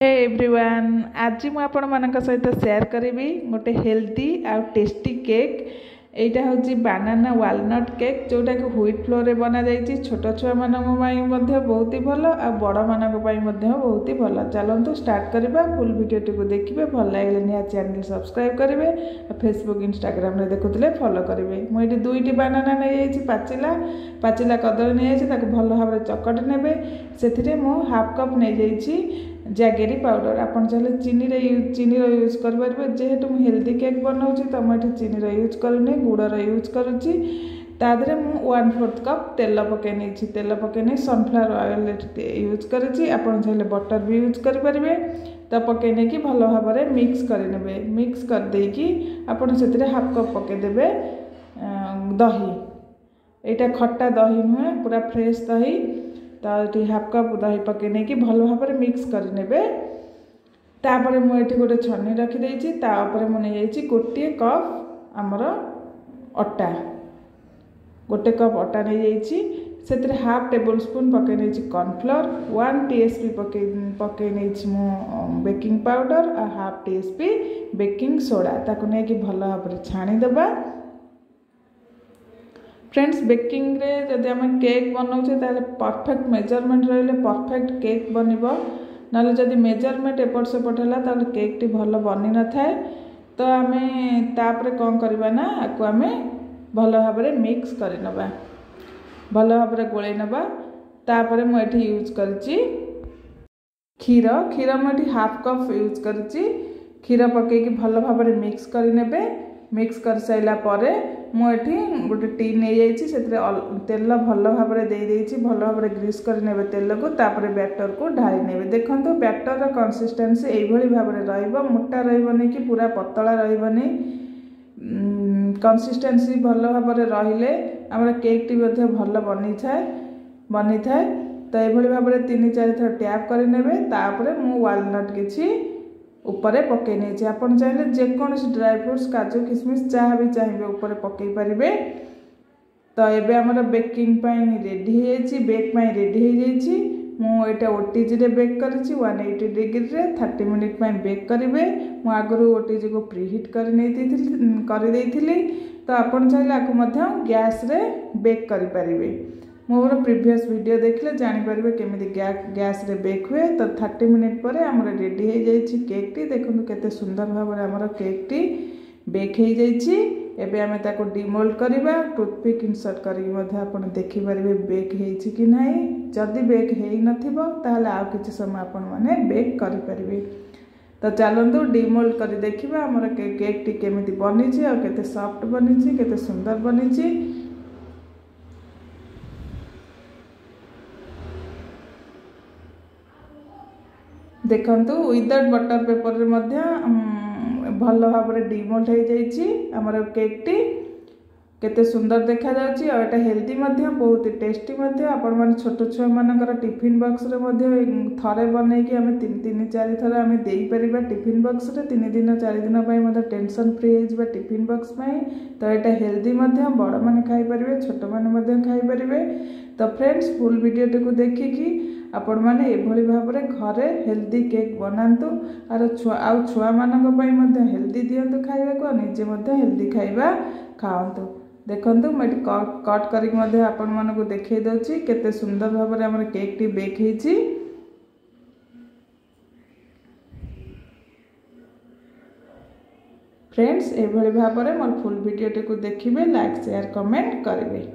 Hey everyone, आज मुझे आपण सहित शेयर करी गोटे हेल्दी आ टेस्टी केक। एटा हूँ बानाना वालनट केक जोटा कि व्हिट फ्लोर रे बना जाइए। छोट छुआ मानक बहुत ही भल आ बड़ मानक बहुत ही भल। चलतु स्टार्ट करवा। फुल वीडियो को देखिए, भल लगे निहाती चैनल सब्सक्राइब करेंगे। फेसबुक इंस्टाग्राम रे देखुले फॉलो करेंगे। मुझे दुईटी बानाना नहीं पाचिला पाचिला कदली नहीं भल भाव चकट ने से हाफ कप नहीं जाइए जैगेरी पाउडर। आपन चाहे चीनी यूज करेंगे। जेहेतु मुझे हेल्दी केक बनाऊँगी तो मुझे चीनी यूज करूनी, गुड़र यूज करुच्ची। तादरे मु 1/4 कप तेल पकई तेल पकई सनफ्लावर ऑयल यूज करी। आपन चाहे बटर भी यूज करेंगे। तो पकई नहीं भल भाव में मिक्स करे। मिक्स कर देकी आपन से हाफ कप पकईदेवे दही। यहाँ खट्टा दही नुहे, पूरा फ्रेश दही। तो हाफ कप दही पकई नहीं भल भाव में मिक्स करे। तापर मुझे गोटे छन्नी रखीदे। तापर मुझे गोटे कप आमर अटा, गोटे कप अटा नहीं से हाफ टेबल स्पून पकई नहीं कॉर्नफ्लोर, 1 टीएसपी पकई नहीं बेकिंग पाउडर और हाफ टीएसपी बेकिंग सोडा। ताकू नहीं भल भाव में छाणीदेवा। फ्रेंड्स, बेकिंग रे जदि आम केक बनाऊे ताले परफेक्ट मेजरमेंट रही परफेक्ट केक बनब। ना जदि मेजरमेंट एपट सेपट है केक टी भल बनी न थाए। तो आम तापर कौन करवा ना आपको आम भल भाव में मिक्स कर नवा, भल भाव में गोल नवा। तापर मुझे यूज करी क्षीर। क्षीर मुझे हाफ कप यूज करी। क्षीर पकईकि भल भाव में मिक्स करे। मिक्स कर साइला परे मुझे गोटे टी नहीं जाइए तेल भल भाव में देदेछि। भल भाव में ग्रीस कर तेल को। तापर बैटर को ढाई ने। देखो बैटर कंसिस्टेंसी यही भाव में रोटा रही कि पूरा पतला रही। कंसिस्टेंसी भल भाव में रहिले आम केक टी भल बनी थाए। तो यही भाव में 3-4 थर टैप करे। तापर मु वालनट किसी उपरे पकई नहीं। आपन चाहिए जेकोसी ड्राई फ्रूट्स, काजू, किशमिश जहाँ भी चाहिए ऊपर पकई पारे। तो ये आम बेकिंग रेडी हो बेक रेडी होटा ओटीजी रे बेक कर 180 डिग्री रे 30 मिनिट बेक करेंगे। मुझे आगु ओटीजी को प्रीहिट कर। तो आपन चाहिए गैस रे बेक करें। मोर प्रीवियस वीडियो देखले जानीपर केमी गैस रे बेक हुए। तो 30 मिनिट पर आम रेडी हो जाइए केक टी। देखो केते सुंदर भाव में आमर केक टी बेक हो जाइए। एबे आमे ताको डिमोल्ड करवा। टूथपिक इंसर्ट कर देखिपारे बेक हो कि नहीं। जदि बेक हो नथिबो ताहले आउ किछि समय आपण माने बेक करें। तो चलतु डिमोल्ड कर देखा आमर केक टी केमिति बनी और केते सॉफ्ट बनी, केते सुंदर बनी। देखंतु विदाउट बटर पेपर रे भल भाव में डिमोल्ड हो जामर केक टी। केते सुंदर देखा जाउची और एटा हेल्दी बहुत टेस्टी। आपण माने छोट छुआ मानकर टिफिन बॉक्स रे थरे बनईकि आम 3-4 थर आम दे परिबा टिफिन बॉक्स रे। 3 दिन 4 दिन टेंशन फ्री हो टिफिन बॉक्स में। तो यहाँ हेल्दी बड़ मैंने खाईपारे, छोट मैंने खाईपारे। तो फ्रेंड्स, फुल वीडियो टी को देखिकी आपण मैंने एभली भाव में घरे हेल्दी केक बनातु और छुआ मानक हेल्दी दिंतु खाइबा, निजे हेल्दी खाइबा खाआंतु। देखंतु मैं कट करके आपण मानक देखै दउची केते सुंदर भाव में हमर केक टी बेक होईची। फ्रेंड्स, एभली भाव में मोर फुल वीडियो टी को देखिबे, लाइक शेयर कमेंट करेंगे।